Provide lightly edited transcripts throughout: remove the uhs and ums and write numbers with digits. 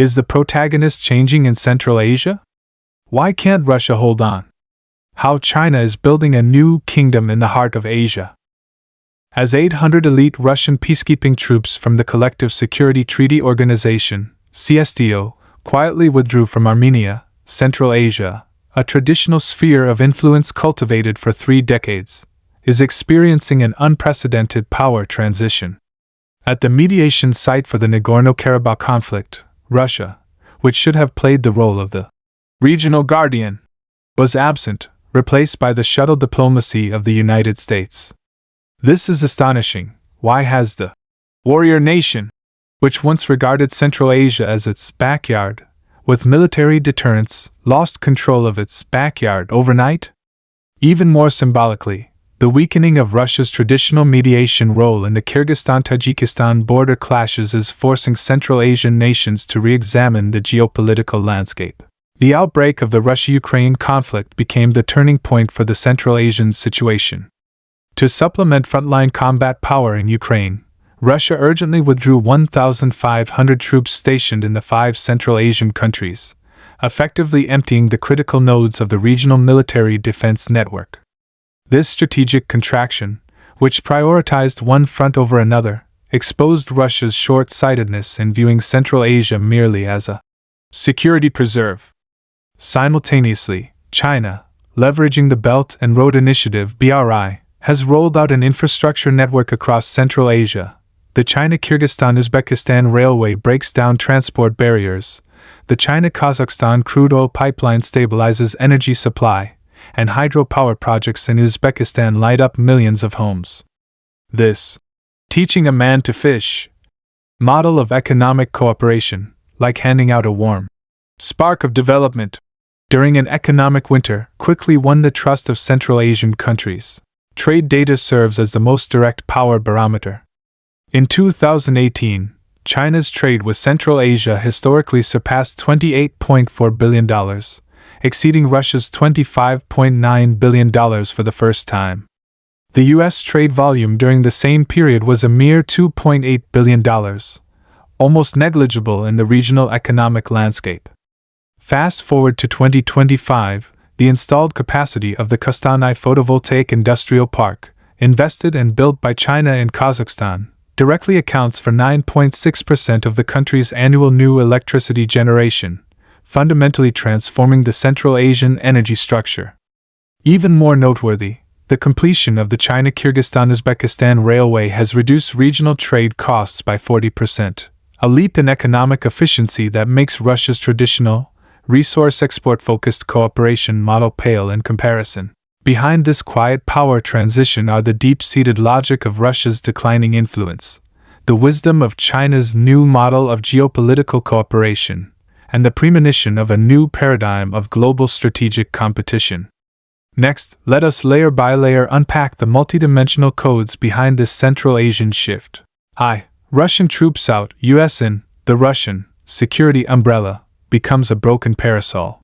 Is the protagonist changing in Central Asia? Why can't Russia hold on? How China is building a new kingdom in the heart of Asia. As 800 elite Russian peacekeeping troops from the Collective Security Treaty Organization, CSTO, quietly withdrew from Armenia, Central Asia, a traditional sphere of influence cultivated for 3 decades, is experiencing an unprecedented power transition. At the mediation site for the Nagorno-Karabakh conflict, Russia, which should have played the role of the regional guardian, was absent, replaced by the shuttle diplomacy of the United States. This is astonishing. Why has the warrior nation, which once regarded Central Asia as its backyard, with military deterrence, lost control of its backyard overnight? Even more symbolically, the weakening of Russia's traditional mediation role in the Kyrgyzstan-Tajikistan border clashes is forcing Central Asian nations to re-examine the geopolitical landscape. The outbreak of the Russia-Ukraine conflict became the turning point for the Central Asian situation. To supplement frontline combat power in Ukraine, Russia urgently withdrew 1,500 troops stationed in the 5 Central Asian countries, effectively emptying the critical nodes of the regional military defense network. This strategic contraction, which prioritized one front over another, exposed Russia's short-sightedness in viewing Central Asia merely as a security preserve. Simultaneously, China, leveraging the Belt and Road Initiative (BRI), has rolled out an infrastructure network across Central Asia. The China-Kyrgyzstan-Uzbekistan Railway breaks down transport barriers, the China-Kazakhstan crude oil pipeline stabilizes energy supply, and hydropower projects in Uzbekistan light up millions of homes. This teaching a man to fish model of economic cooperation, like handing out a warm spark of development during an economic winter, quickly won the trust of Central Asian countries. Trade data serves as the most direct power barometer. In 2018, China's trade with Central Asia historically surpassed $28.4 billion, exceeding Russia's $25.9 billion for the first time. The U.S. trade volume during the same period was a mere $2.8 billion, almost negligible in the regional economic landscape. Fast forward to 2025, the installed capacity of the Kostanay Photovoltaic Industrial Park, invested and built by China and Kazakhstan, directly accounts for 9.6% of the country's annual new electricity generation, fundamentally transforming the Central Asian energy structure. Even more noteworthy, the completion of the China-Kyrgyzstan-Uzbekistan Railway has reduced regional trade costs by 40%, a leap in economic efficiency that makes Russia's traditional, resource export-focused cooperation model pale in comparison. Behind this quiet power transition are the deep-seated logic of Russia's declining influence, the wisdom of China's new model of geopolitical cooperation, and the premonition of a new paradigm of global strategic competition. Next, let us layer by layer unpack the multidimensional codes behind this Central Asian shift. Russian troops out, US in, the Russian security umbrella becomes a broken parasol.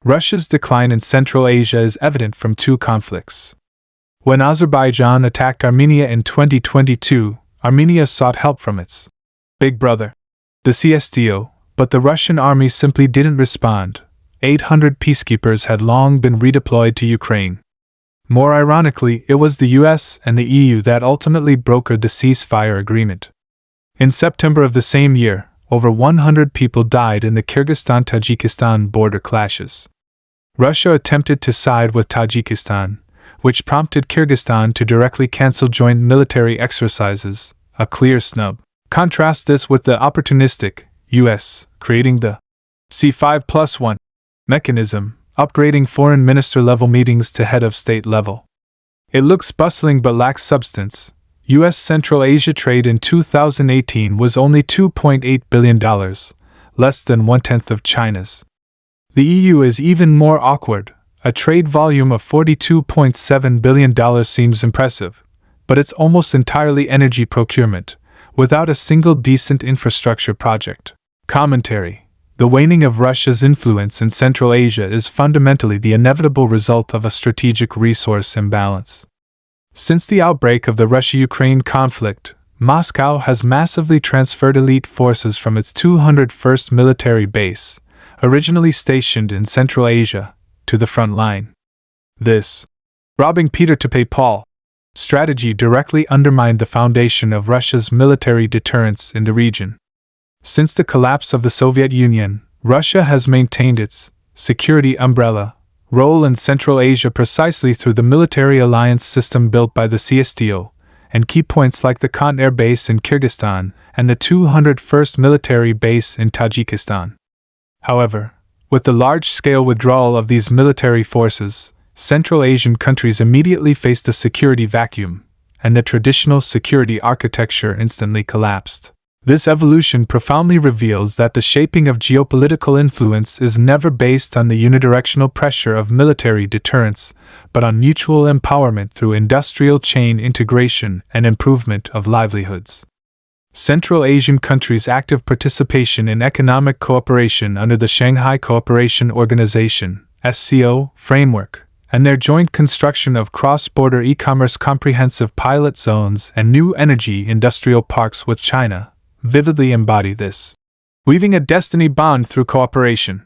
Russia's decline in Central Asia is evident from 2 conflicts. When Azerbaijan attacked Armenia in 2022, Armenia sought help from its big brother, the CSTO, but the Russian army simply didn't respond. 800 peacekeepers had long been redeployed to Ukraine. More ironically, it was the US and the EU that ultimately brokered the ceasefire agreement. In September of the same year, over 100 people died in the Kyrgyzstan-Tajikistan border clashes. Russia attempted to side with Tajikistan, which prompted Kyrgyzstan to directly cancel joint military exercises, a clear snub. Contrast this with the opportunistic US creating the C5+1 mechanism, upgrading foreign minister-level meetings to head of state level. It looks bustling but lacks substance. U.S. Central Asia trade in 2018 was only $2.8 billion, less than 1/10 of China's. The EU is even more awkward. A trade volume of $42.7 billion seems impressive, but it's almost entirely energy procurement, without a single decent infrastructure project. Commentary: the waning of Russia's influence in Central Asia is fundamentally the inevitable result of a strategic resource imbalance. Since the outbreak of the Russia-Ukraine conflict, Moscow has massively transferred elite forces from its 201st Military Base, originally stationed in Central Asia, to the front line. This robbing Peter to pay Paul strategy directly undermined the foundation of Russia's military deterrence in the region. Since the collapse of the Soviet Union, Russia has maintained its security umbrella role in Central Asia precisely through the military alliance system built by the CSTO, and key points like the Khan Air Base in Kyrgyzstan and the 201st Military Base in Tajikistan. However, with the large-scale withdrawal of these military forces, Central Asian countries immediately faced a security vacuum, and the traditional security architecture instantly collapsed. This evolution profoundly reveals that the shaping of geopolitical influence is never based on the unidirectional pressure of military deterrence, but on mutual empowerment through industrial chain integration and improvement of livelihoods. Central Asian countries' active participation in economic cooperation under the Shanghai Cooperation Organization (SCO) framework, and their joint construction of cross-border e-commerce comprehensive pilot zones and new energy industrial parks with China, vividly embody this, weaving a destiny bond through cooperation.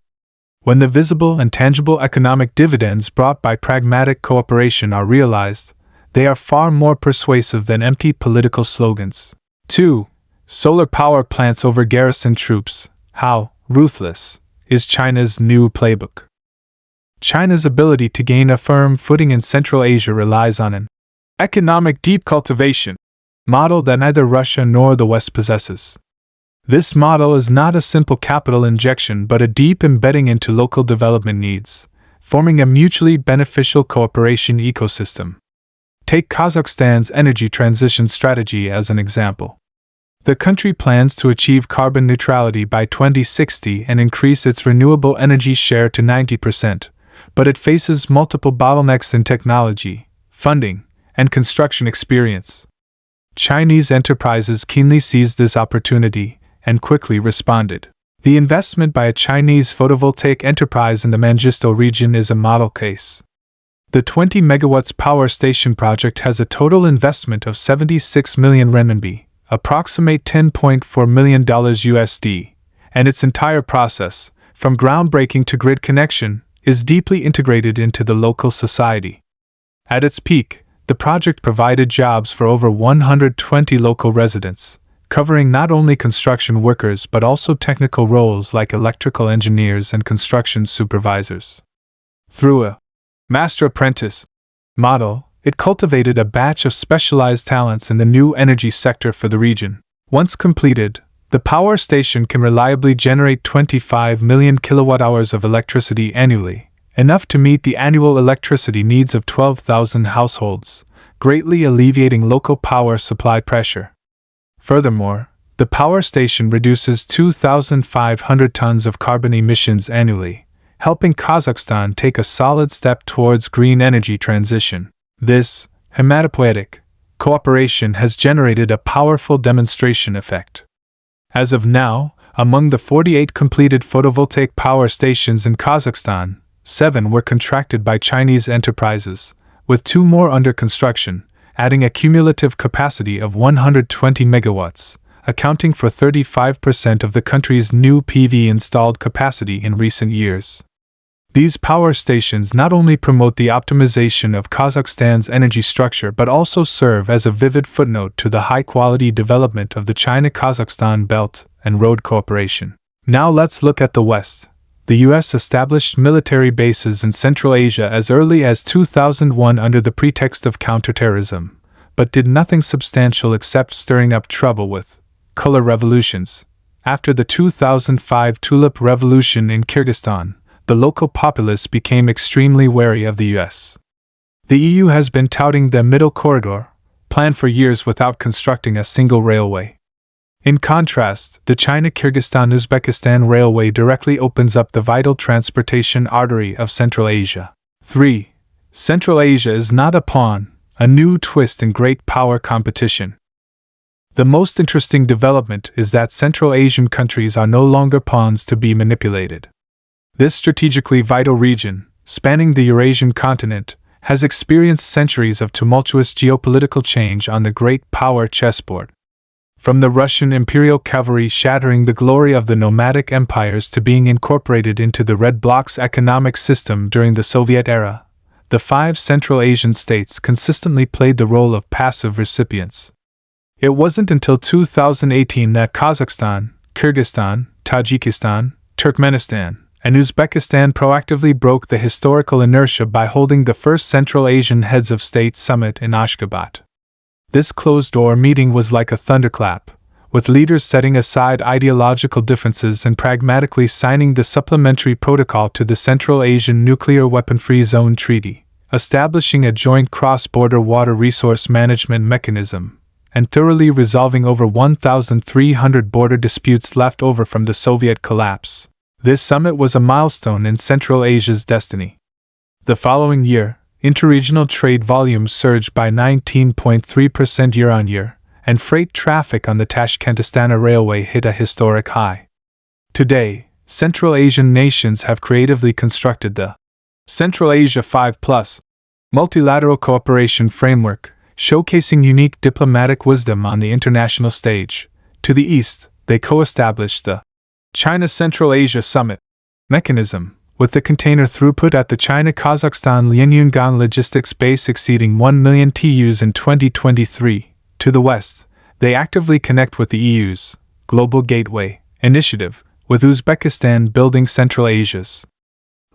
When the visible and tangible economic dividends brought by pragmatic cooperation are realized, they are far more persuasive than empty political slogans. 2. Solar power plants over garrison troops. How ruthless is China's new playbook? China's ability to gain a firm footing in Central Asia relies on an economic deep cultivation model that neither Russia nor the West possesses. This model is not a simple capital injection but a deep embedding into local development needs, forming a mutually beneficial cooperation ecosystem. Take Kazakhstan's energy transition strategy as an example. The country plans to achieve carbon neutrality by 2060 and increase its renewable energy share to 90%, but it faces multiple bottlenecks in technology, funding, and construction experience. Chinese enterprises keenly seized this opportunity and quickly responded. The investment by a Chinese photovoltaic enterprise in the Mangisto region is a model case. The 20 megawatts power station project has a total investment of 76 million renminbi, approximate $10.4 million USD, and its entire process, from groundbreaking to grid connection, is deeply integrated into the local society. At its peak, the project provided jobs for over 120 local residents, covering not only construction workers but also technical roles like electrical engineers and construction supervisors. Through a master apprentice model, it cultivated a batch of specialized talents in the new energy sector for the region. Once completed, the power station can reliably generate 25 million kilowatt-hours of electricity annually, enough to meet the annual electricity needs of 12,000 households, greatly alleviating local power supply pressure. Furthermore, the power station reduces 2,500 tons of carbon emissions annually, helping Kazakhstan take a solid step towards green energy transition. This hematopoietic cooperation has generated a powerful demonstration effect. As of now, among the 48 completed photovoltaic power stations in Kazakhstan, 7 were contracted by Chinese enterprises, with 2 more under construction, adding a cumulative capacity of 120 megawatts, accounting for 35% of the country's new PV installed capacity in recent years. These power stations not only promote the optimization of Kazakhstan's energy structure but also serve as a vivid footnote to the high-quality development of the China-Kazakhstan Belt and Road Cooperation. Now let's look at the West. The U.S. established military bases in Central Asia as early as 2001 under the pretext of counterterrorism, but did nothing substantial except stirring up trouble with color revolutions. After the 2005 Tulip Revolution in Kyrgyzstan, the local populace became extremely wary of the U.S. The EU has been touting the Middle Corridor plan for years without constructing a single railway. In contrast, the China-Kyrgyzstan-Uzbekistan Railway directly opens up the vital transportation artery of Central Asia. 3. Central Asia is not a pawn, a new twist in great power competition. The most interesting development is that Central Asian countries are no longer pawns to be manipulated. This strategically vital region, spanning the Eurasian continent, has experienced centuries of tumultuous geopolitical change on the great power chessboard. From the Russian imperial cavalry shattering the glory of the nomadic empires to being incorporated into the Red Bloc's economic system during the Soviet era, the 5 Central Asian states consistently played the role of passive recipients. It wasn't until 2018 that Kazakhstan, Kyrgyzstan, Tajikistan, Turkmenistan, and Uzbekistan proactively broke the historical inertia by holding the first Central Asian Heads of State Summit in Ashgabat. This closed-door meeting was like a thunderclap, with leaders setting aside ideological differences and pragmatically signing the supplementary protocol to the Central Asian Nuclear Weapon-Free Zone Treaty, establishing a joint cross-border water resource management mechanism, and thoroughly resolving over 1,300 border disputes left over from the Soviet collapse. This summit was a milestone in Central Asia's destiny. The following year, interregional trade volumes surged by 19.3% year-on-year, and freight traffic on the Tashkent-Astana Railway hit a historic high. Today, Central Asian nations have creatively constructed the Central Asia 5+ multilateral cooperation framework, showcasing unique diplomatic wisdom on the international stage. To the east, they co-established the China Central Asia Summit mechanism, with the container throughput at the China-Kazakhstan Lianyungan logistics base exceeding 1 million TEUs in 2023. To the west, they actively connect with the EU's Global Gateway initiative, with Uzbekistan building Central Asia's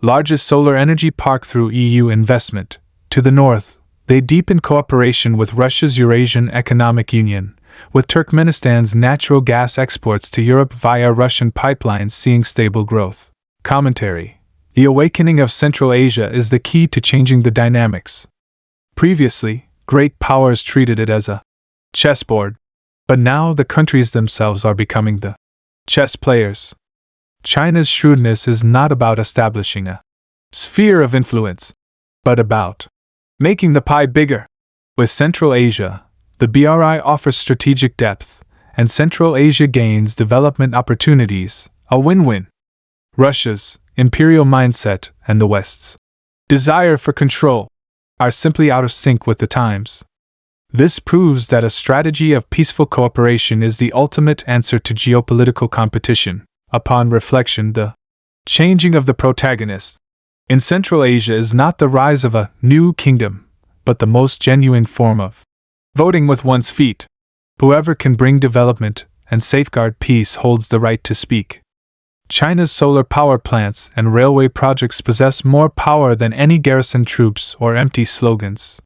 largest solar energy park through EU investment. To the north, they deepen cooperation with Russia's Eurasian Economic Union, with Turkmenistan's natural gas exports to Europe via Russian pipelines seeing stable growth. Commentary: the awakening of Central Asia is the key to changing the dynamics. Previously, great powers treated it as a chessboard, but now the countries themselves are becoming the chess players. China's shrewdness is not about establishing a sphere of influence, but about making the pie bigger. With Central Asia, the BRI offers strategic depth, and Central Asia gains development opportunities, a win-win. Russia's imperial mindset and the West's desire for control are simply out of sync with the times. This proves that a strategy of peaceful cooperation is the ultimate answer to geopolitical competition. Upon reflection, the changing of the protagonist in Central Asia is not the rise of a new kingdom, but the most genuine form of voting with one's feet. Whoever can bring development and safeguard peace holds the right to speak. China's solar power plants and railway projects possess more power than any garrison troops or empty slogans.